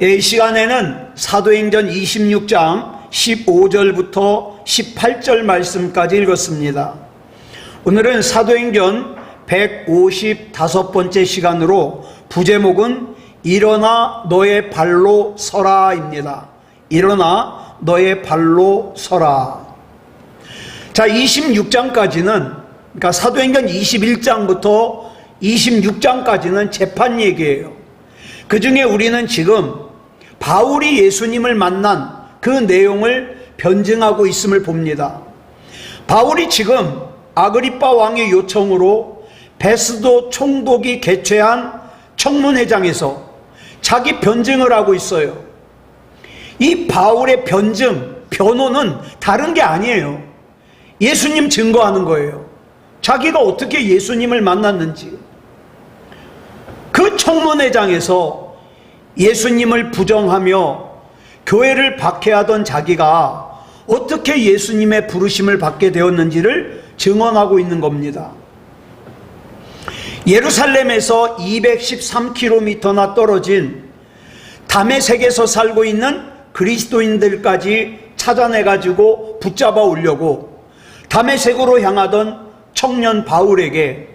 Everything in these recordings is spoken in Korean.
이 시간에는 사도행전 26장 15절부터 18절 말씀까지 읽었습니다. 오늘은 사도행전 155번째 시간으로 부제목은 일어나 너의 발로 서라입니다. 일어나 너의 발로 서라. 자, 26장까지는, 그러니까 사도행전 21장부터 26장까지는 재판 얘기예요. 그 중에 우리는 지금 바울이 예수님을 만난 그 내용을 변증하고 있음을 봅니다. 바울이 지금 아그리빠 왕의 요청으로 베스도 총독이 개최한 청문회장에서 자기 변증을 하고 있어요. 이 바울의 변호는 다른 게 아니에요. 예수님 증거하는 거예요. 자기가 어떻게 예수님을 만났는지. 그 청문회장에서 예수님을 부정하며 교회를 박해하던 자기가 어떻게 예수님의 부르심을 받게 되었는지를 증언하고 있는 겁니다. 예루살렘에서 213km나 떨어진 다메섹에서 살고 있는 그리스도인들까지 찾아내가지고 붙잡아 오려고 다메섹으로 향하던 청년 바울에게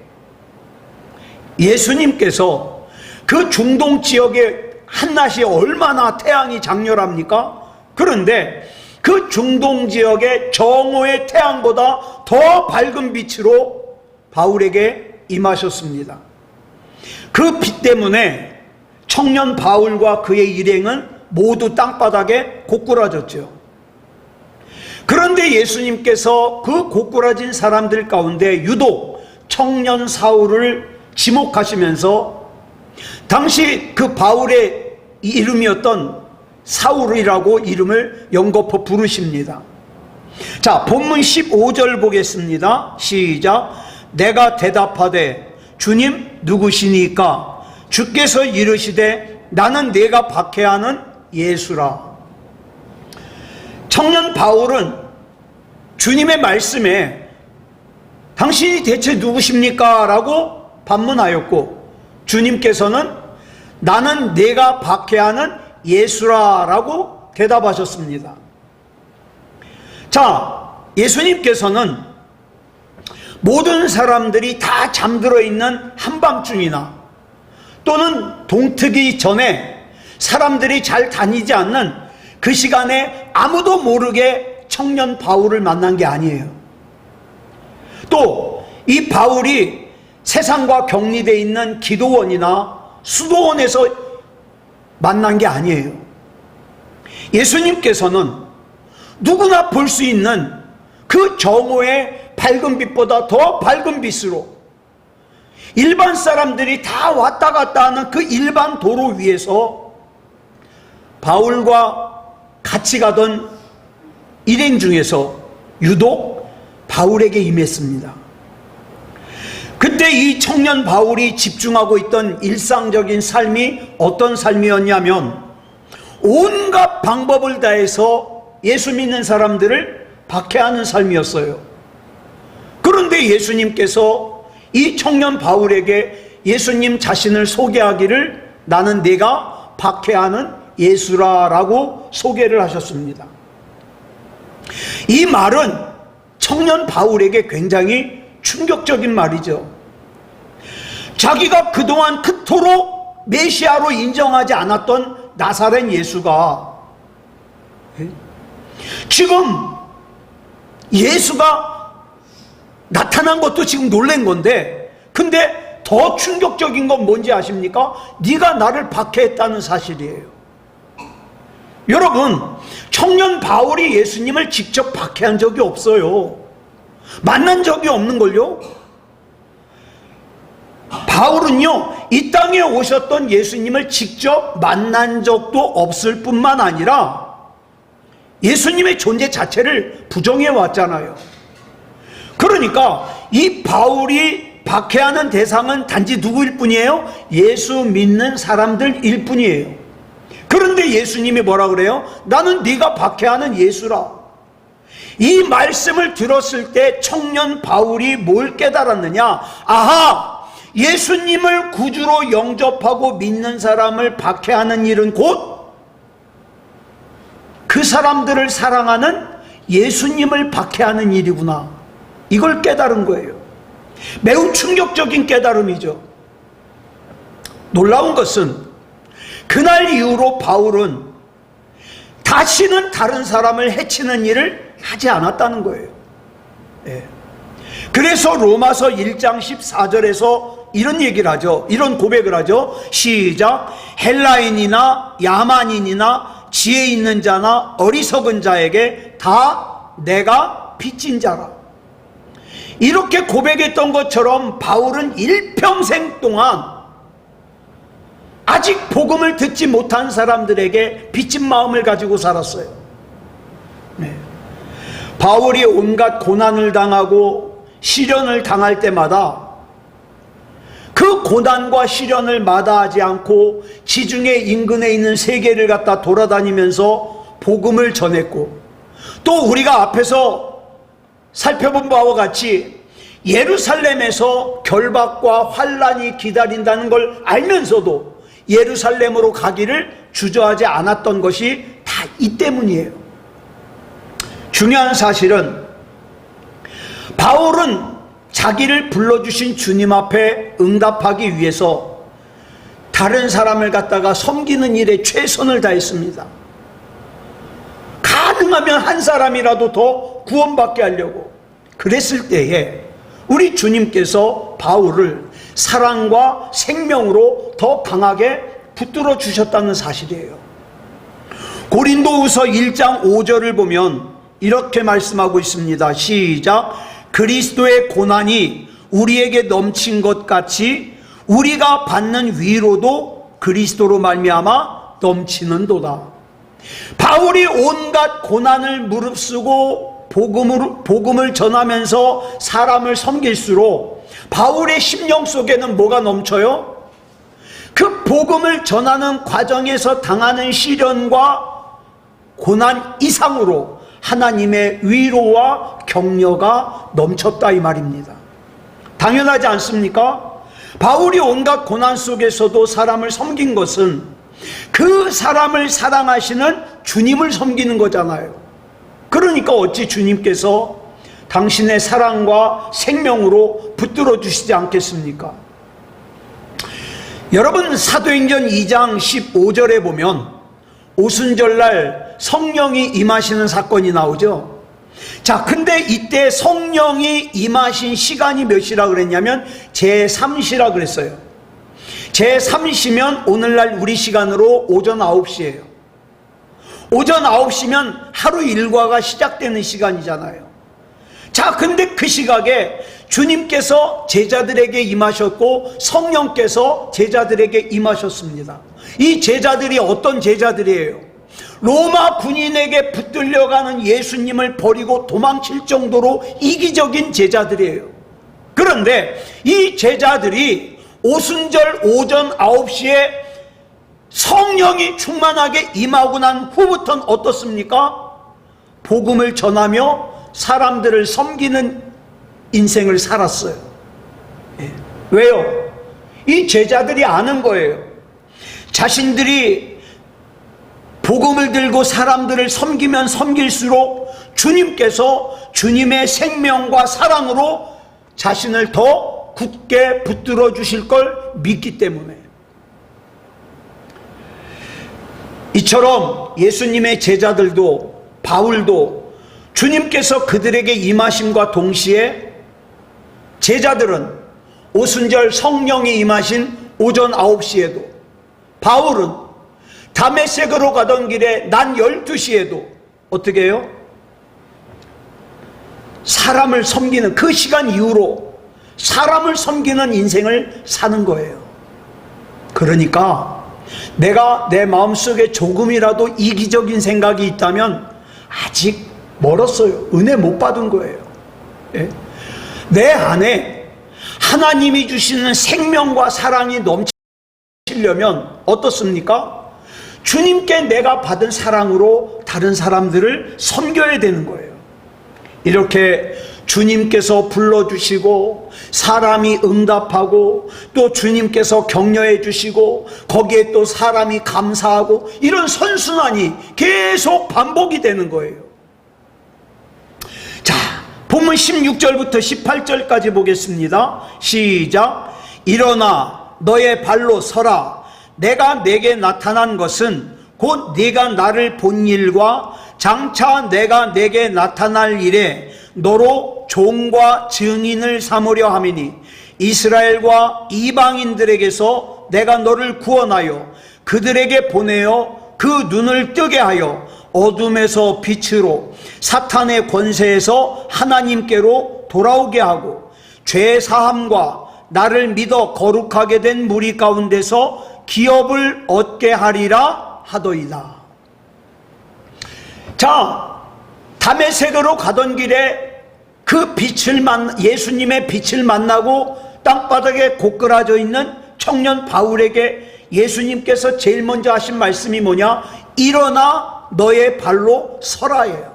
예수님께서 그 중동 지역의 한낮이 얼마나 태양이 장렬합니까? 그런데 그 중동 지역의 정오의 태양보다 더 밝은 빛으로 바울에게 임하셨습니다. 그 빛 때문에 청년 바울과 그의 일행은 모두 땅바닥에 고꾸라졌죠. 그런데 예수님께서 그 고꾸라진 사람들 가운데 유독 청년 사울을 지목하시면서 당시 그 바울의 이름이었던 사울이라고 이름을 연거푸 부르십니다. 자, 본문 15절 보겠습니다. 시작. 내가 대답하되 주님 누구시니까? 주께서 이르시되 나는 네가 박해하는 예수라. 청년 바울은 주님의 말씀에 당신이 대체 누구십니까? 라고 반문하였고 주님께서는 나는 네가 박해하는 예수라 라고 대답하셨습니다. 자, 예수님께서는 모든 사람들이 다 잠들어 있는 한밤중이나 또는 동트기 전에 사람들이 잘 다니지 않는 그 시간에 아무도 모르게 청년 바울을 만난 게 아니에요. 또 이 바울이 세상과 격리되어 있는 기도원이나 수도원에서 만난 게 아니에요. 예수님께서는 누구나 볼 수 있는 그 정오의 밝은 빛보다 더 밝은 빛으로 일반 사람들이 다 왔다 갔다 하는 그 일반 도로 위에서 바울과 같이 가던 일행 중에서 유독 바울에게 임했습니다. 그때 이 청년 바울이 집중하고 있던 일상적인 삶이 어떤 삶이었냐면 온갖 방법을 다해서 예수 믿는 사람들을 박해하는 삶이었어요. 그런데 예수님께서 이 청년 바울에게 예수님 자신을 소개하기를 나는 네가 박해하는 예수라라고 소개를 하셨습니다. 이 말은 청년 바울에게 굉장히 충격적인 말이죠. 자기가 그동안 그토록 메시아로 인정하지 않았던 나사렛 예수가 지금 예수가 나타난 것도 지금 놀란 건데, 근데 더 충격적인 건 뭔지 아십니까? 네가 나를 박해했다는 사실이에요. 여러분, 청년 바울이 예수님을 직접 박해한 적이 없어요. 만난 적이 없는걸요. 바울은요, 이 땅에 오셨던 예수님을 직접 만난 적도 없을 뿐만 아니라 예수님의 존재 자체를 부정해 왔잖아요. 그러니까 이 바울이 박해하는 대상은 단지 누구일 뿐이에요? 예수 믿는 사람들일 뿐이에요. 그런데 예수님이 뭐라 그래요? 나는 네가 박해하는 예수라. 이 말씀을 들었을 때 청년 바울이 뭘 깨달았느냐? 아하! 예수님을 구주로 영접하고 믿는 사람을 박해하는 일은 곧 그 사람들을 사랑하는 예수님을 박해하는 일이구나. 이걸 깨달은 거예요. 매우 충격적인 깨달음이죠. 놀라운 것은 그날 이후로 바울은 다시는 다른 사람을 해치는 일을 하지 않았다는 거예요. 예. 그래서 로마서 1장 14절에서 이런 얘기를 하죠. 이런 고백을 하죠. 시작. 헬라인이나 야만인이나 지혜 있는 자나 어리석은 자에게 다 내가 빚진 자라. 이렇게 고백했던 것처럼 바울은 일평생 동안 아직 복음을 듣지 못한 사람들에게 빚진 마음을 가지고 살았어요. 네. 바울이 온갖 고난을 당하고 시련을 당할 때마다 그 고난과 시련을 마다하지 않고 지중해 인근에 있는 세계를 갖다 돌아다니면서 복음을 전했고, 또 우리가 앞에서 살펴본 바와 같이 예루살렘에서 결박과 환란이 기다린다는 걸 알면서도 예루살렘으로 가기를 주저하지 않았던 것이 다 이 때문이에요. 중요한 사실은 바울은 자기를 불러주신 주님 앞에 응답하기 위해서 다른 사람을 갖다가 섬기는 일에 최선을 다했습니다. 가능하면 한 사람이라도 더 구원받게 하려고. 그랬을 때에 우리 주님께서 바울을 사랑과 생명으로 더 강하게 붙들어 주셨다는 사실이에요. 고린도후서 1장 5절을 보면 이렇게 말씀하고 있습니다. 시작. 그리스도의 고난이 우리에게 넘친 것 같이 우리가 받는 위로도 그리스도로 말미암아 넘치는도다. 바울이 온갖 고난을 무릅쓰고 복음을 전하면서 사람을 섬길수록 바울의 심령 속에는 뭐가 넘쳐요? 그 복음을 전하는 과정에서 당하는 시련과 고난 이상으로 하나님의 위로와 격려가 넘쳤다 이 말입니다. 당연하지 않습니까? 바울이 온갖 고난 속에서도 사람을 섬긴 것은 그 사람을 사랑하시는 주님을 섬기는 거잖아요. 그러니까 어찌 주님께서 당신의 사랑과 생명으로 붙들어 주시지 않겠습니까? 여러분, 사도행전 2장 15절에 보면 오순절날 성령이 임하시는 사건이 나오죠. 자, 근데 이때 성령이 임하신 시간이 몇 시라 그랬냐면 제3시라 그랬어요. 제3시면 오늘날 우리 시간으로 오전 9시예요. 오전 9시면 하루 일과가 시작되는 시간이잖아요. 자, 근데 그 시각에 주님께서 제자들에게 임하셨고 성령께서 제자들에게 임하셨습니다. 이 제자들이 어떤 제자들이에요? 로마 군인에게 붙들려가는 예수님을 버리고 도망칠 정도로 이기적인 제자들이에요. 그런데 이 제자들이 오순절 오전 9시에 성령이 충만하게 임하고 난 후부터는 어떻습니까? 복음을 전하며 사람들을 섬기는 인생을 살았어요. 예. 왜요? 이 제자들이 아는 거예요. 자신들이 복음을 들고 사람들을 섬기면 섬길수록 주님께서 주님의 생명과 사랑으로 자신을 더 굳게 붙들어 주실 걸 믿기 때문에. 이처럼 예수님의 제자들도 바울도 주님께서 그들에게 임하심과 동시에 제자들은 오순절 성령이 임하신 오전 9시에도, 바울은 다메섹으로 가던 길에 난 12시에도 어떻게 해요? 사람을 섬기는, 그 시간 이후로 사람을 섬기는 인생을 사는 거예요. 그러니까 내가 내 마음속에 조금이라도 이기적인 생각이 있다면 아직 멀었어요. 은혜 못 받은 거예요. 예? 내 안에 하나님이 주시는 생명과 사랑이 넘치려면 어떻습니까? 주님께 내가 받은 사랑으로 다른 사람들을 섬겨야 되는 거예요. 이렇게 주님께서 불러주시고 사람이 응답하고 또 주님께서 격려해 주시고 거기에 또 사람이 감사하고 이런 선순환이 계속 반복이 되는 거예요. 자, 본문 16절부터 18절까지 보겠습니다. 시작. 일어나 너의 발로 서라. 내가 내게 나타난 것은 곧 네가 나를 본 일과 장차 내가 내게 나타날 일에 너로 종과 증인을 삼으려 함이니 이스라엘과 이방인들에게서 내가 너를 구원하여 그들에게 보내어 그 눈을 뜨게 하여 어둠에서 빛으로 사탄의 권세에서 하나님께로 돌아오게 하고 죄 사함과 나를 믿어 거룩하게 된 무리 가운데서 기업을 얻게 하리라 하더이다. 자, 다메섹으로 가던 길에 그 예수님의 빛을 만나고 땅바닥에 고꾸라져 있는 청년 바울에게 예수님께서 제일 먼저 하신 말씀이 뭐냐? 일어나 너의 발로 서라예요.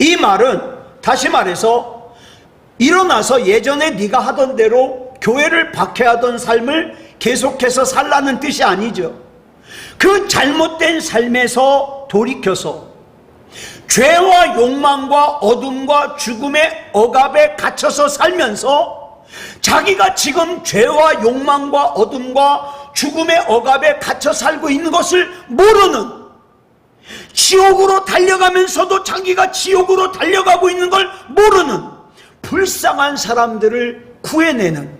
이 말은 다시 말해서 일어나서 예전에 네가 하던 대로 교회를 박해하던 삶을 계속해서 살라는 뜻이 아니죠. 그 잘못된 삶에서 돌이켜서 죄와 욕망과 어둠과 죽음의 억압에 갇혀서 살면서 자기가 지금 죄와 욕망과 어둠과 죽음의 억압에 갇혀 살고 있는 것을 모르는, 지옥으로 달려가면서도 자기가 지옥으로 달려가고 있는 걸 모르는 불쌍한 사람들을 구해내는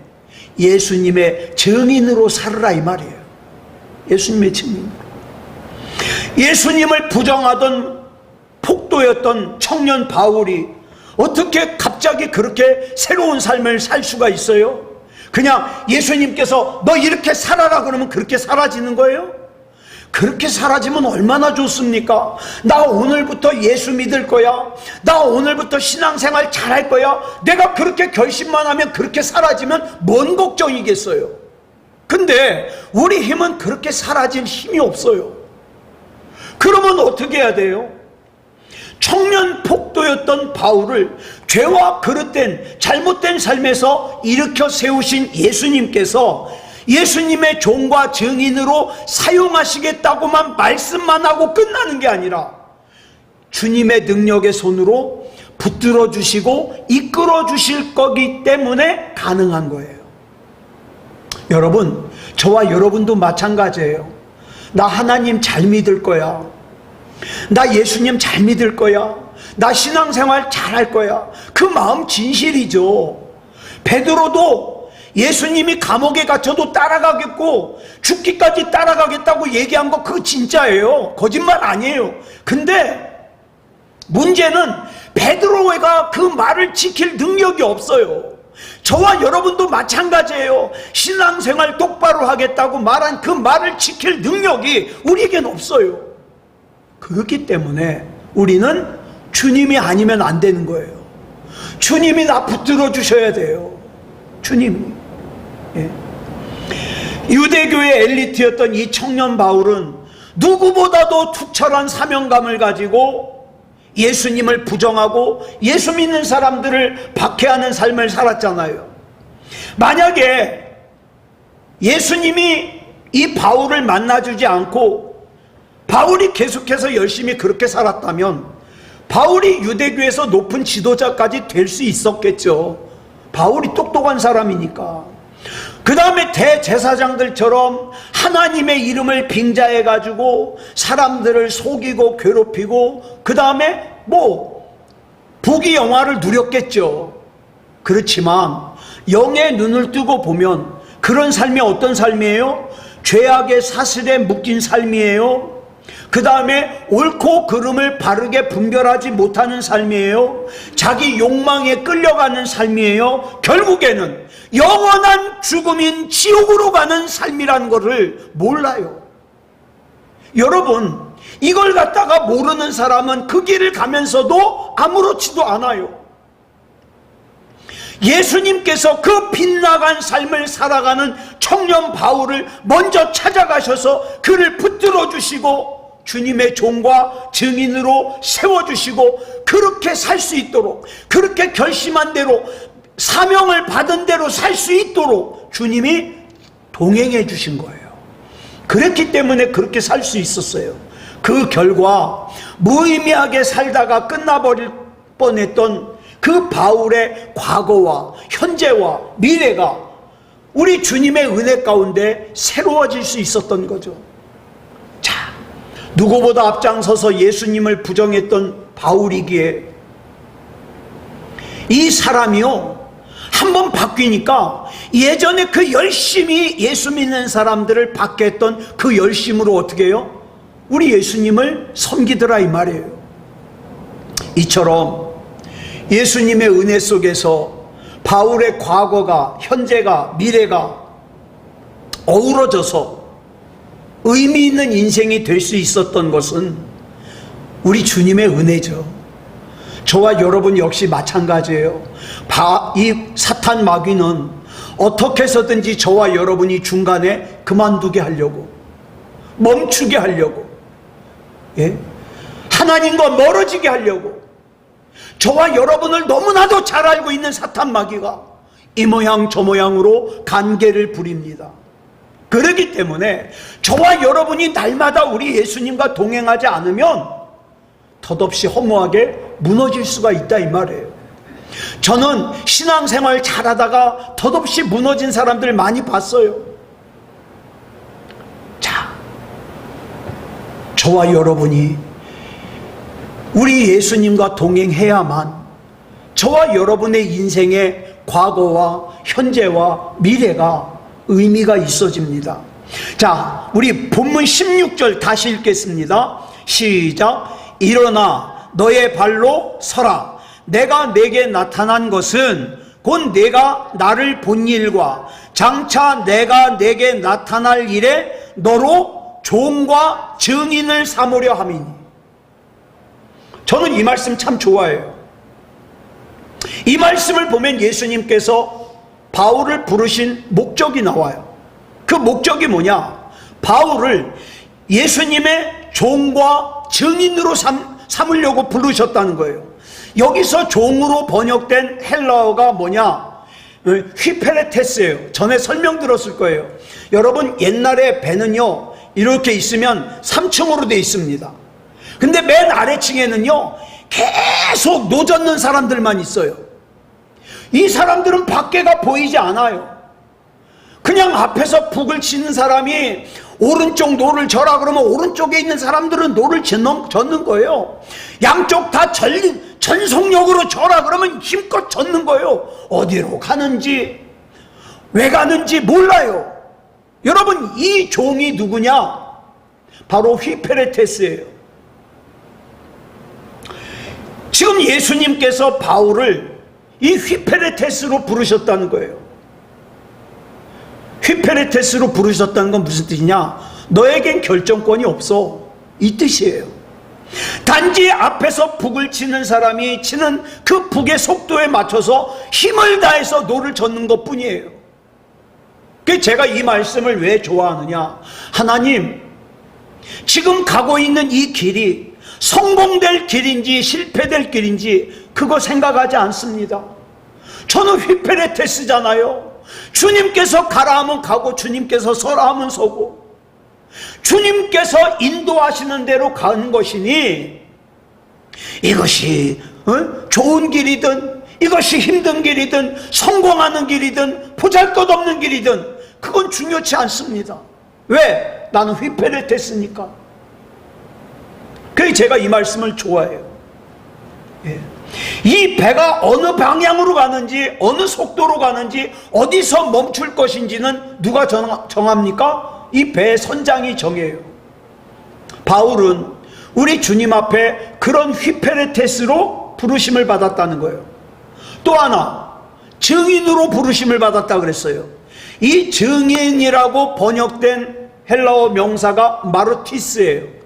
예수님의 증인으로 살으라 이 말이에요. 예수님의 증인. 예수님을 부정하던 폭도였던 청년 바울이 어떻게 갑자기 그렇게 새로운 삶을 살 수가 있어요? 그냥 예수님께서 너 이렇게 살아라 그러면 그렇게 사라지는 거예요? 그렇게 사라지면 얼마나 좋습니까? 나 오늘부터 예수 믿을 거야. 나 오늘부터 신앙생활 잘할 거야. 내가 그렇게 결심만 하면 그렇게 사라지면 뭔 걱정이겠어요? 근데 우리 힘은 그렇게 사라질 힘이 없어요. 그러면 어떻게 해야 돼요? 청년 폭도였던 바울을 죄와 그릇된 잘못된 삶에서 일으켜 세우신 예수님께서 예수님의 종과 증인으로 사용하시겠다고만 말씀만 하고 끝나는 게 아니라 주님의 능력의 손으로 붙들어 주시고 이끌어 주실 거기 때문에 가능한 거예요. 여러분, 저와 여러분도 마찬가지예요. 나 하나님 잘 믿을 거야. 나 예수님 잘 믿을 거야. 나 신앙생활 잘할 거야. 그 마음 진실이죠. 베드로도 예수님이 감옥에 갇혀도 따라가겠고 죽기까지 따라가겠다고 얘기한 거 그거 진짜예요. 거짓말 아니에요. 근데 문제는 베드로가 그 말을 지킬 능력이 없어요. 저와 여러분도 마찬가지예요. 신앙생활 똑바로 하겠다고 말한 그 말을 지킬 능력이 우리에겐 없어요. 그렇기 때문에 우리는 주님이 아니면 안 되는 거예요. 주님이 나 붙들어 주셔야 돼요. 주님이. 예. 유대교의 엘리트였던 이 청년 바울은 누구보다도 투철한 사명감을 가지고 예수님을 부정하고 예수 믿는 사람들을 박해하는 삶을 살았잖아요. 만약에 예수님이 이 바울을 만나주지 않고 바울이 계속해서 열심히 그렇게 살았다면 바울이 유대교에서 높은 지도자까지 될 수 있었겠죠. 바울이 똑똑한 사람이니까. 그 다음에 대제사장들처럼 하나님의 이름을 빙자해가지고 사람들을 속이고 괴롭히고 그 다음에 부귀영화를 누렸겠죠. 그렇지만 영의 눈을 뜨고 보면 그런 삶이 어떤 삶이에요? 죄악의 사슬에 묶인 삶이에요. 그 다음에 옳고 그름을 바르게 분별하지 못하는 삶이에요. 자기 욕망에 끌려가는 삶이에요. 결국에는 영원한 죽음인 지옥으로 가는 삶이라는 것을 몰라요. 여러분, 이걸 갖다가 모르는 사람은 그 길을 가면서도 아무렇지도 않아요. 예수님께서 그 빗나간 삶을 살아가는 청년 바울을 먼저 찾아가셔서 그를 붙들어 주시고 주님의 종과 증인으로 세워주시고 그렇게 살 수 있도록, 그렇게 결심한 대로 사명을 받은 대로 살 수 있도록 주님이 동행해 주신 거예요. 그랬기 때문에 그렇게 살 수 있었어요. 그 결과 무의미하게 살다가 끝나버릴 뻔했던 그 바울의 과거와 현재와 미래가 우리 주님의 은혜 가운데 새로워질 수 있었던 거죠. 자, 누구보다 앞장서서 예수님을 부정했던 바울이기에 이 사람이요, 한번 바뀌니까 예전에 그 열심히 예수 믿는 사람들을 받게 했던 그 열심으로 어떻게 해요? 우리 예수님을 섬기더라 이 말이에요. 이처럼 예수님의 은혜 속에서 바울의 과거가, 현재가, 미래가 어우러져서 의미 있는 인생이 될 수 있었던 것은 우리 주님의 은혜죠. 저와 여러분 역시 마찬가지예요. 이 사탄 마귀는 어떻게 해서든지 저와 여러분이 중간에 그만두게 하려고, 멈추게 하려고, 하나님과 멀어지게 하려고, 저와 여러분을 너무나도 잘 알고 있는 사탄 마귀가 이 모양 저 모양으로 간계를 부립니다. 그렇기 때문에 저와 여러분이 날마다 우리 예수님과 동행하지 않으면 덧없이 허무하게 무너질 수가 있다 이 말이에요. 저는 신앙생활 잘하다가 덧없이 무너진 사람들 많이 봤어요. 자, 저와 여러분이 우리 예수님과 동행해야만 저와 여러분의 인생의 과거와 현재와 미래가 의미가 있어집니다. 자, 우리 본문 16절 다시 읽겠습니다. 시작. 일어나 너의 발로 서라. 내가 내게 나타난 것은 곧 내가 나를 본 일과 장차 내가 내게 나타날 일에 너로 종과 증인을 삼으려 함이니. 저는 이 말씀 참 좋아해요. 이 말씀을 보면 예수님께서 바울을 부르신 목적이 나와요. 그 목적이 뭐냐? 바울을 예수님의 종과 증인으로 삼으려고 부르셨다는 거예요. 여기서 종으로 번역된 헬라어가 뭐냐? 휘페레테스예요. 전에 설명 들었을 거예요. 여러분, 옛날에 배는요 이렇게 있으면 3층으로 되어 있습니다. 근데 맨 아래층에는요 계속 노젓는 사람들만 있어요. 이 사람들은 밖에가 보이지 않아요. 그냥 앞에서 북을 치는 사람이 오른쪽 노를 져라 그러면 오른쪽에 있는 사람들은 노를 젓는 거예요. 양쪽 다 전속력으로 져라 그러면 힘껏 젓는 거예요. 어디로 가는지 왜 가는지 몰라요. 여러분, 이 종이 누구냐? 바로 휘페레테스예요. 지금 예수님께서 바울을 이 휘페레테스로 부르셨다는 거예요. 휘페레테스로 부르셨다는 건 무슨 뜻이냐? 너에겐 결정권이 없어, 이 뜻이에요. 단지 앞에서 북을 치는 사람이 치는 그 북의 속도에 맞춰서 힘을 다해서 노를 젓는 것 뿐이에요. 그래서 제가 이 말씀을 왜 좋아하느냐? 하나님, 지금 가고 있는 이 길이 성공될 길인지 실패될 길인지 그거 생각하지 않습니다. 저는 휘페레테스잖아요. 주님께서 가라 하면 가고 주님께서 서라 하면 서고 주님께서 인도하시는 대로 가는 것이니 이것이 좋은 길이든 이것이 힘든 길이든 성공하는 길이든 보잘것없는 길이든 그건 중요치 않습니다. 왜? 나는 휘페레테스니까. 그래서 제가 이 말씀을 좋아해요. 이 배가 어느 방향으로 가는지 어느 속도로 가는지 어디서 멈출 것인지는 누가 정합니까? 이 배의 선장이 정해요. 바울은 우리 주님 앞에 그런 휘페레테스로 부르심을 받았다는 거예요. 또 하나, 증인으로 부르심을 받았다 그랬어요. 이 증인이라고 번역된 헬라어 명사가 마르티스예요.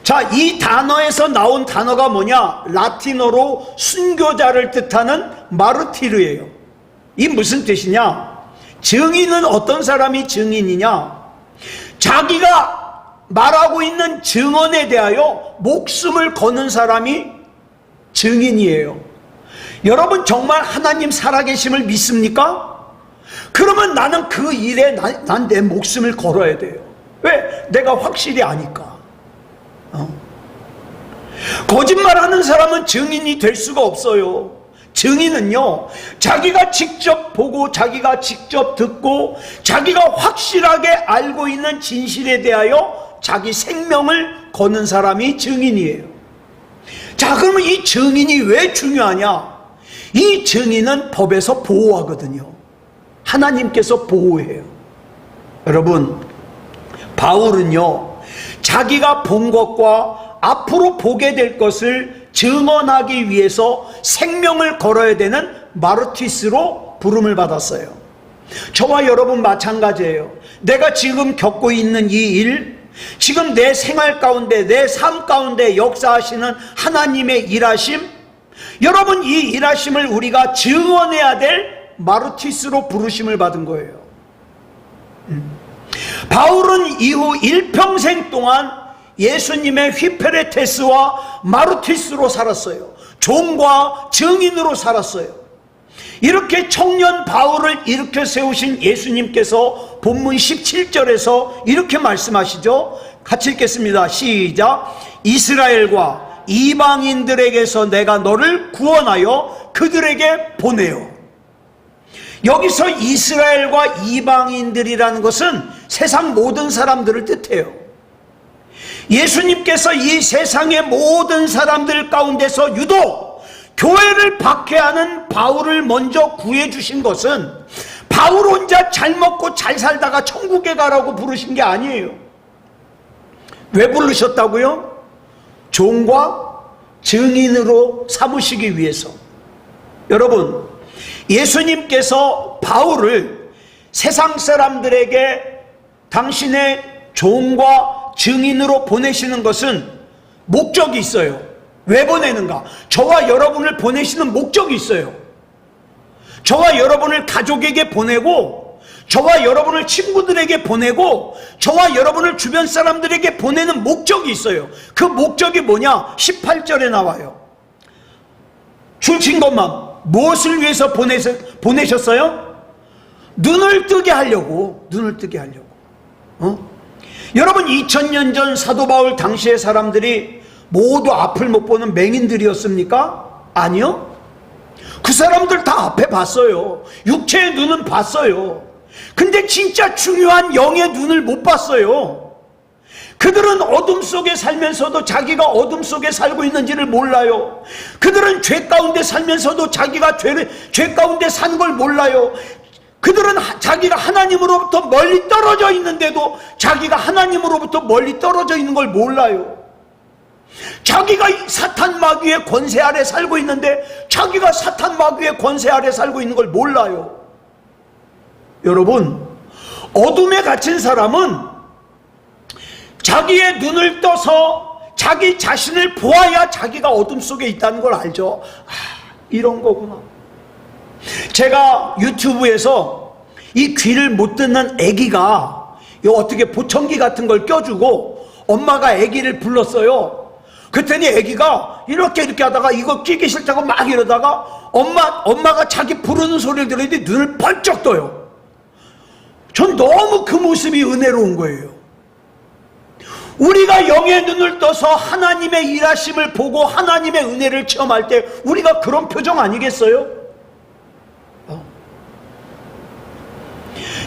자, 이 단어에서 나온 단어가 뭐냐? 라틴어로 순교자를 뜻하는 마르티르예요. 이 무슨 뜻이냐? 증인은 어떤 사람이 증인이냐? 자기가 말하고 있는 증언에 대하여 목숨을 거는 사람이 증인이에요. 여러분 정말 하나님 살아계심을 믿습니까? 그러면 나는 그 일에 난 내 목숨을 걸어야 돼요. 왜? 내가 확실히 아니까. 거짓말하는 사람은 증인이 될 수가 없어요. 증인은요, 자기가 직접 보고 자기가 직접 듣고 자기가 확실하게 알고 있는 진실에 대하여 자기 생명을 거는 사람이 증인이에요. 자, 그러면 이 증인이 왜 중요하냐? 이 증인은 법에서 보호하거든요. 하나님께서 보호해요. 여러분, 바울은요, 자기가 본 것과 앞으로 보게 될 것을 증언하기 위해서 생명을 걸어야 되는 마르티스로 부름을 받았어요. 저와 여러분 마찬가지예요. 내가 지금 겪고 있는 이 일, 지금 내 생활 가운데, 내 삶 가운데 역사하시는 하나님의 일하심, 여러분 이 일하심을 우리가 증언해야 될 마르티스로 부르심을 받은 거예요. 바울은 이후 일평생 동안 예수님의 휘페레테스와 마르티스로 살았어요. 종과 증인으로 살았어요. 이렇게 청년 바울을 일으켜 세우신 예수님께서 본문 17절에서 이렇게 말씀하시죠. 같이 읽겠습니다. 시작. 이스라엘과 이방인들에게서 내가 너를 구원하여 그들에게 보내요. 여기서 이스라엘과 이방인들이라는 것은 세상 모든 사람들을 뜻해요. 예수님께서 이 세상의 모든 사람들 가운데서 유독 교회를 박해하는 바울을 먼저 구해주신 것은 바울 혼자 잘 먹고 잘 살다가 천국에 가라고 부르신 게 아니에요. 왜 부르셨다고요? 종과 증인으로 삼으시기 위해서. 여러분, 예수님께서 바울을 세상 사람들에게 당신의 종과 증인으로 보내시는 것은 목적이 있어요. 왜 보내는가? 저와 여러분을 보내시는 목적이 있어요. 저와 여러분을 가족에게 보내고, 저와 여러분을 친구들에게 보내고, 저와 여러분을 주변 사람들에게 보내는 목적이 있어요. 그 목적이 뭐냐? 18절에 나와요. 줄친 것만 무엇을 위해서 보내셨어요? 눈을 뜨게 하려고. 눈을 뜨게 하려고. 여러분 2000년 전 사도 바울 당시의 사람들이 모두 앞을 못 보는 맹인들이었습니까? 아니요. 그 사람들 다 앞에 봤어요. 육체의 눈은 봤어요. 근데 진짜 중요한 영의 눈을 못 봤어요. 그들은 어둠 속에 살면서도 자기가 어둠 속에 살고 있는지를 몰라요. 그들은 죄 가운데 살면서도 자기가 죄 가운데 산 걸 몰라요. 그들은 자기가 하나님으로부터 멀리 떨어져 있는데도 자기가 하나님으로부터 멀리 떨어져 있는 걸 몰라요. 자기가 사탄 마귀의 권세 아래 살고 있는데 자기가 사탄 마귀의 권세 아래 살고 있는 걸 몰라요. 여러분, 어둠에 갇힌 사람은 자기의 눈을 떠서 자기 자신을 보아야 자기가 어둠 속에 있다는 걸 알죠. 이런 거구나. 제가 유튜브에서 이 귀를 못 듣는 아기가 어떻게 보청기 같은 걸 껴주고 엄마가 아기를 불렀어요. 그랬더니 아기가 이렇게 하다가 이거 끼기 싫다고 막 이러다가 엄마가 자기 부르는 소리를 들으니 눈을 번쩍 떠요. 전 너무 그 모습이 은혜로운 거예요. 우리가 영의 눈을 떠서 하나님의 일하심을 보고 하나님의 은혜를 체험할 때 우리가 그런 표정 아니겠어요?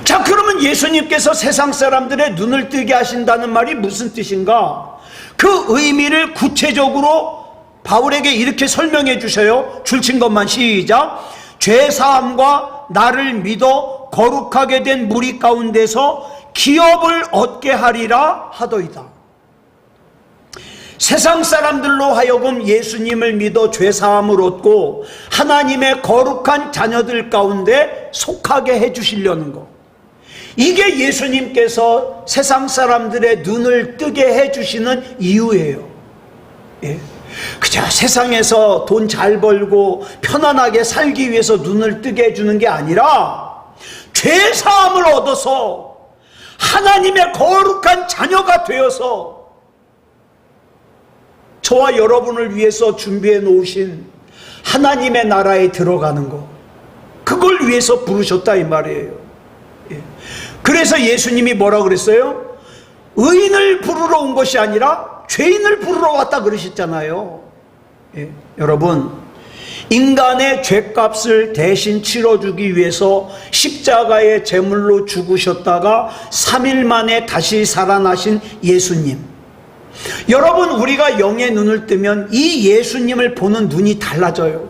자, 그러면 예수님께서 세상 사람들의 눈을 뜨게 하신다는 말이 무슨 뜻인가? 그 의미를 구체적으로 바울에게 이렇게 설명해 주셔요. 줄친 것만 시작. 죄사함과 나를 믿어 거룩하게 된 무리 가운데서 기업을 얻게 하리라 하더이다. 세상 사람들로 하여금 예수님을 믿어 죄사함을 얻고 하나님의 거룩한 자녀들 가운데 속하게 해주시려는 것, 이게 예수님께서 세상 사람들의 눈을 뜨게 해주시는 이유예요. 예. 그저 세상에서 돈 잘 벌고 편안하게 살기 위해서 눈을 뜨게 해주는 게 아니라 죄사함을 얻어서 하나님의 거룩한 자녀가 되어서 저와 여러분을 위해서 준비해 놓으신 하나님의 나라에 들어가는 것, 그걸 위해서 부르셨다 이 말이에요. 그래서 예수님이 뭐라 그랬어요? 의인을 부르러 온 것이 아니라 죄인을 부르러 왔다 그러셨잖아요. 여러분, 인간의 죄값을 대신 치러주기 위해서 십자가의 제물로 죽으셨다가 3일 만에 다시 살아나신 예수님. 여러분, 우리가 영의 눈을 뜨면 이 예수님을 보는 눈이 달라져요.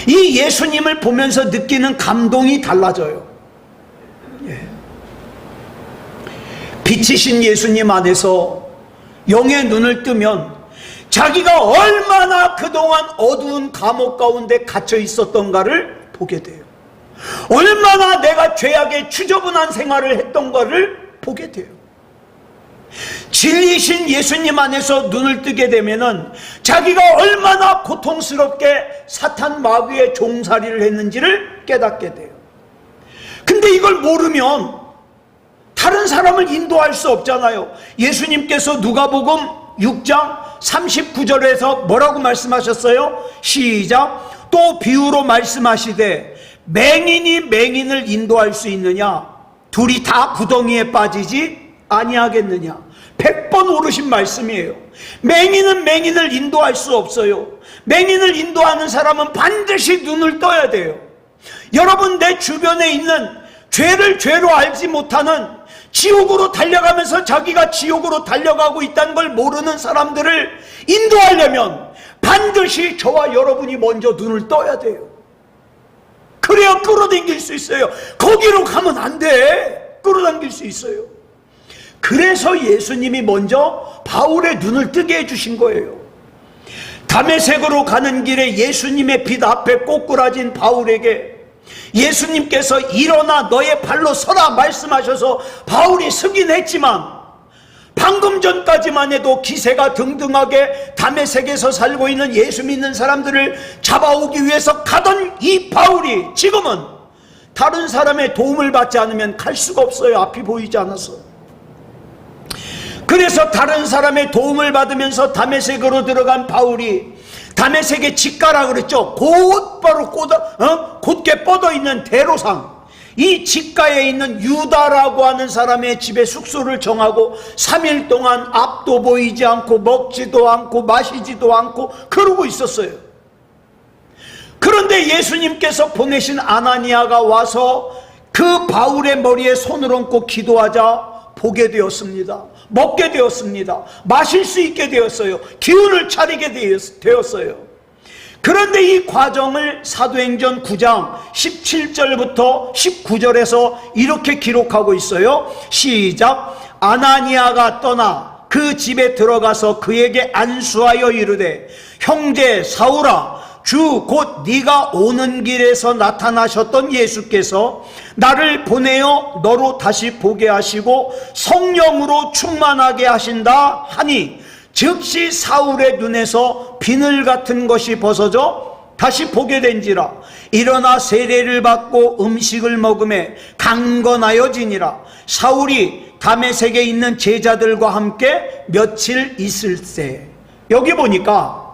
이 예수님을 보면서 느끼는 감동이 달라져요. 빛이신 예수님 안에서 영의 눈을 뜨면 자기가 얼마나 그동안 어두운 감옥 가운데 갇혀 있었던가를 보게 돼요. 얼마나 내가 죄악에 추저분한 생활을 했던가를 보게 돼요. 진리신 예수님 안에서 눈을 뜨게 되면은 자기가 얼마나 고통스럽게 사탄 마귀의 종살이를 했는지를 깨닫게 돼요. 근데 이걸 모르면 다른 사람을 인도할 수 없잖아요. 예수님께서 누가복음 6장 39절에서 뭐라고 말씀하셨어요? 시작. 또 비유로 말씀하시되 맹인이 맹인을 인도할 수 있느냐? 둘이 다 구덩이에 빠지지 아니하겠느냐? 100번 오르신 말씀이에요. 맹인은 맹인을 인도할 수 없어요. 맹인을 인도하는 사람은 반드시 눈을 떠야 돼요. 여러분, 내 주변에 있는 죄를 죄로 알지 못하는, 지옥으로 달려가면서 자기가 지옥으로 달려가고 있다는 걸 모르는 사람들을 인도하려면 반드시 저와 여러분이 먼저 눈을 떠야 돼요. 그래야 끌어당길 수 있어요. 거기로 가면 안 돼. 끌어당길 수 있어요. 그래서 예수님이 먼저 바울의 눈을 뜨게 해주신 거예요. 다메섹으로 가는 길에 예수님의 빛 앞에 꼬꾸라진 바울에게 예수님께서 일어나 너의 발로 서라 말씀하셔서 바울이 서긴 했지만 방금 전까지만 해도 기세가 등등하게 다메섹에서 살고 있는 예수 믿는 사람들을 잡아오기 위해서 가던 이 바울이 지금은 다른 사람의 도움을 받지 않으면 갈 수가 없어요. 앞이 보이지 않아서. 그래서 다른 사람의 도움을 받으면서 다메섹으로 들어간 바울이 다메섹의 직가라 그랬죠. 곧바로 곧게 뻗어 있는 대로상, 이 직가에 있는 유다라고 하는 사람의 집에 숙소를 정하고 3일 동안 앞도 보이지 않고 먹지도 않고 마시지도 않고 그러고 있었어요. 그런데 예수님께서 보내신 아나니아가 와서 그 바울의 머리에 손을 얹고 기도하자 보게 되었습니다. 먹게 되었습니다. 마실 수 있게 되었어요. 기운을 차리게 되었어요. 그런데 이 과정을 사도행전 9장 17절부터 19절에서 이렇게 기록하고 있어요. 시작. 아나니아가 떠나 그 집에 들어가서 그에게 안수하여 이르되 형제 사울아, 주 곧 네가 오는 길에서 나타나셨던 예수께서 나를 보내어 너로 다시 보게 하시고 성령으로 충만하게 하신다 하니 즉시 사울의 눈에서 비늘 같은 것이 벗어져 다시 보게 된지라. 일어나 세례를 받고 음식을 먹음에 강건하여지니라. 사울이 다메섹에 있는 제자들과 함께 며칠 있을세. 여기 보니까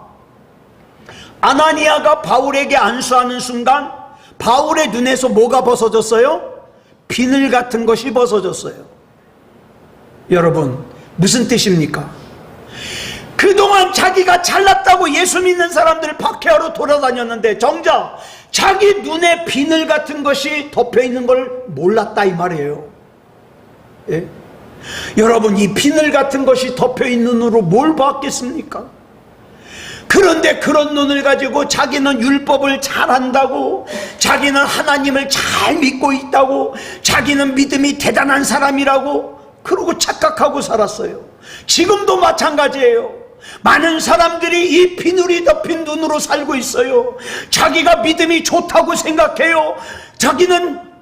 아나니아가 바울에게 안수하는 순간 바울의 눈에서 뭐가 벗어졌어요? 비늘 같은 것이 벗어졌어요. 여러분, 무슨 뜻입니까? 그동안 자기가 잘났다고 예수 믿는 사람들을 박해하러 돌아다녔는데 정작 자기 눈에 비늘 같은 것이 덮여있는 걸 몰랐다 이 말이에요. 예? 여러분, 이 비늘 같은 것이 덮여있는 눈으로 뭘 봤겠습니까? 그런데 그런 눈을 가지고 자기는 율법을 잘한다고, 자기는 하나님을 잘 믿고 있다고, 자기는 믿음이 대단한 사람이라고 그러고 착각하고 살았어요. 지금도 마찬가지예요. 많은 사람들이 이 비늘이 덮인 눈으로 살고 있어요. 자기가 믿음이 좋다고 생각해요. 자기는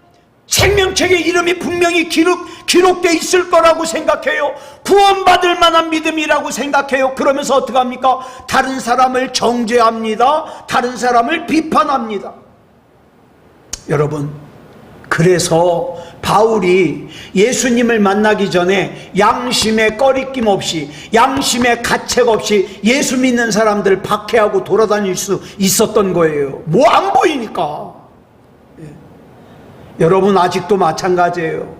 생명책에 이름이 분명히 기록되어 있을 거라고 생각해요. 구원받을 만한 믿음이라고 생각해요. 그러면서 어떻게 합니까? 다른 사람을 정죄합니다. 다른 사람을 비판합니다. 여러분, 그래서 바울이 예수님을 만나기 전에 양심의 꺼리낌 없이, 양심의 가책 없이 예수 믿는 사람들 박해하고 돌아다닐 수 있었던 거예요. 뭐 안 보이니까. 여러분, 아직도 마찬가지예요.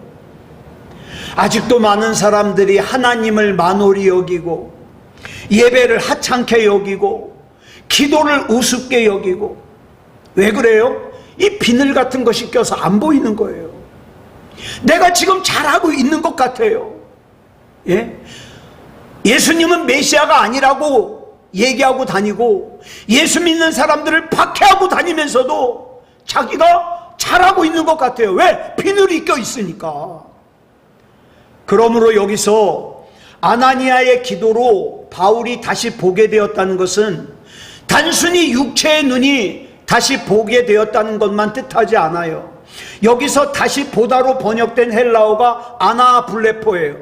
아직도 많은 사람들이 하나님을 만홀히 여기고, 예배를 하찮게 여기고, 기도를 우습게 여기고. 왜 그래요? 이 비늘 같은 것이 껴서 안 보이는 거예요. 내가 지금 잘하고 있는 것 같아요. 예? 예수님은 메시아가 아니라고 얘기하고 다니고, 예수 믿는 사람들을 박해하고 다니면서도 자기가 잘하고 있는 것 같아요. 왜? 비늘이 껴 있으니까. 그러므로 여기서 아나니아의 기도로 바울이 다시 보게 되었다는 것은 단순히 육체의 눈이 다시 보게 되었다는 것만 뜻하지 않아요. 여기서 다시 보다로 번역된 헬라어가 아나블레포예요.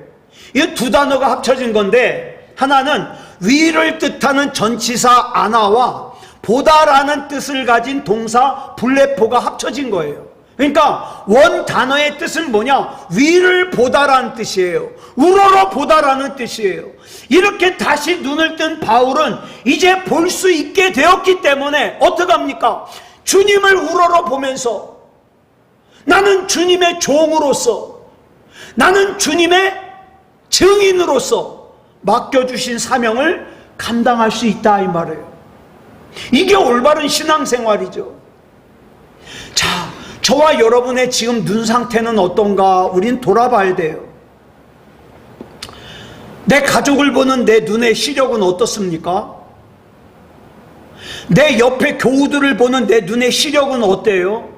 이 두 단어가 합쳐진 건데, 하나는 위를 뜻하는 전치사 아나와 보다라는 뜻을 가진 동사 블레포가 합쳐진 거예요. 그러니까 원 단어의 뜻은 뭐냐? 위를 보다라는 뜻이에요. 우러러 보다라는 뜻이에요. 이렇게 다시 눈을 뜬 바울은 이제 볼 수 있게 되었기 때문에 어떻게 합니까? 주님을 우러러 보면서 나는 주님의 종으로서, 나는 주님의 증인으로서 맡겨주신 사명을 감당할 수 있다, 이 말이에요. 이게 올바른 신앙생활이죠. 자, 저와 여러분의 지금 눈 상태는 어떤가? 우린 돌아봐야 돼요. 내 가족을 보는 내 눈의 시력은 어떻습니까? 내 옆에 교우들을 보는 내 눈의 시력은 어때요?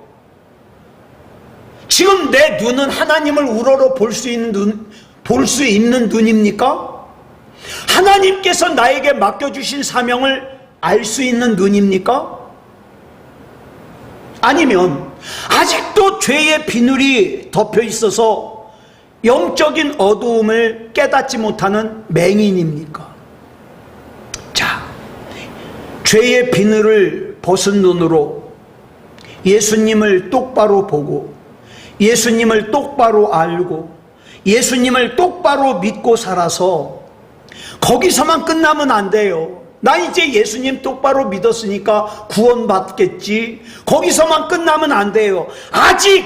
지금 내 눈은 하나님을 우러러 볼 수 있는 눈입니까? 하나님께서 나에게 맡겨주신 사명을 알 수 있는 눈입니까? 아니면 아직도 죄의 비늘이 덮여 있어서 영적인 어두움을 깨닫지 못하는 맹인입니까? 자, 죄의 비늘을 벗은 눈으로 예수님을 똑바로 보고, 예수님을 똑바로 알고, 예수님을 똑바로 믿고 살아서 거기서만 끝나면 안 돼요. 나 이제 예수님 똑바로 믿었으니까 구원받겠지, 거기서만 끝나면 안 돼요. 아직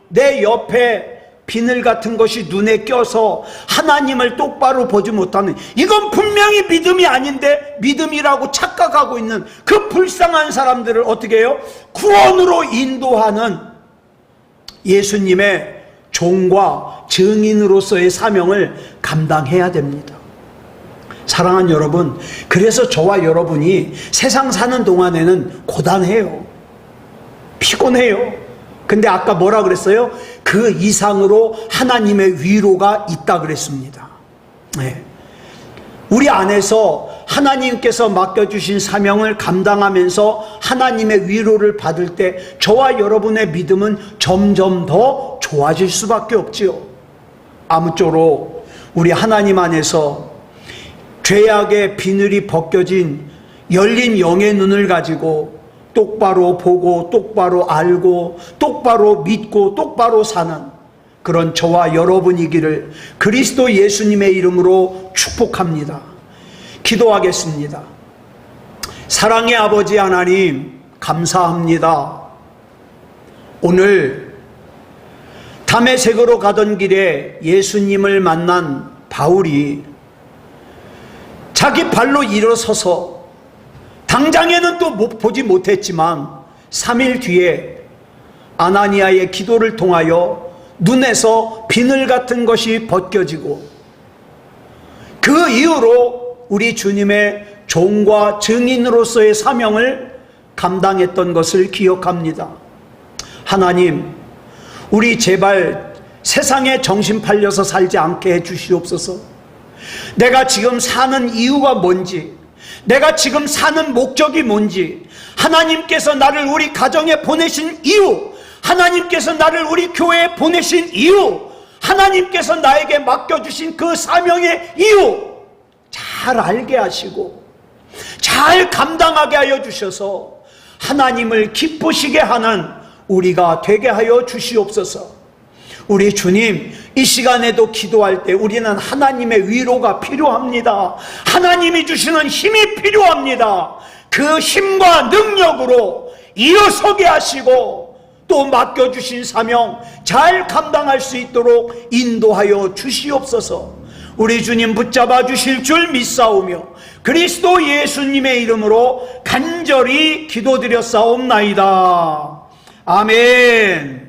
내 옆에 비늘 같은 것이 눈에 껴서 하나님을 똑바로 보지 못하는, 이건 분명히 믿음이 아닌데 믿음이라고 착각하고 있는 그 불쌍한 사람들을 어떻게 해요? 구원으로 인도하는 예수님의 종과 증인으로서의 사명을 감당해야 됩니다. 사랑하는 여러분, 그래서 저와 여러분이 세상 사는 동안에는 고단해요. 피곤해요. 근데 아까 뭐라 그랬어요? 그 이상으로 하나님의 위로가 있다 그랬습니다. 네. 우리 안에서 하나님께서 맡겨주신 사명을 감당하면서 하나님의 위로를 받을 때 저와 여러분의 믿음은 점점 더 좋아질 수밖에 없지요. 아무쪼록 우리 하나님 안에서 죄악의 비늘이 벗겨진 열린 영의 눈을 가지고 똑바로 보고, 똑바로 알고, 똑바로 믿고, 똑바로 사는 그런 저와 여러분이기를 그리스도 예수님의 이름으로 축복합니다. 기도하겠습니다. 사랑의 아버지 하나님, 감사합니다. 오늘 다메섹으로 가던 길에 예수님을 만난 바울이 자기 발로 일어서서, 당장에는 또 보지 못했지만 3일 뒤에 아나니아의 기도를 통하여 눈에서 비늘 같은 것이 벗겨지고, 그 이후로 우리 주님의 종과 증인으로서의 사명을 감당했던 것을 기억합니다. 하나님, 우리 제발 세상에 정신 팔려서 살지 않게 해주시옵소서. 내가 지금 사는 이유가 뭔지, 내가 지금 사는 목적이 뭔지, 하나님께서 나를 우리 가정에 보내신 이유, 하나님께서 나를 우리 교회에 보내신 이유, 하나님께서 나에게 맡겨주신 그 사명의 이유 잘 알게 하시고 잘 감당하게 하여 주셔서 하나님을 기쁘시게 하는 우리가 되게 하여 주시옵소서. 우리 주님, 이 시간에도 기도할 때 우리는 하나님의 위로가 필요합니다. 하나님이 주시는 힘이 필요합니다. 그 힘과 능력으로 일어서게 하시고 또 맡겨주신 사명 잘 감당할 수 있도록 인도하여 주시옵소서. 우리 주님 붙잡아 주실 줄 믿사오며 그리스도 예수님의 이름으로 간절히 기도드렸사옵나이다. 아멘.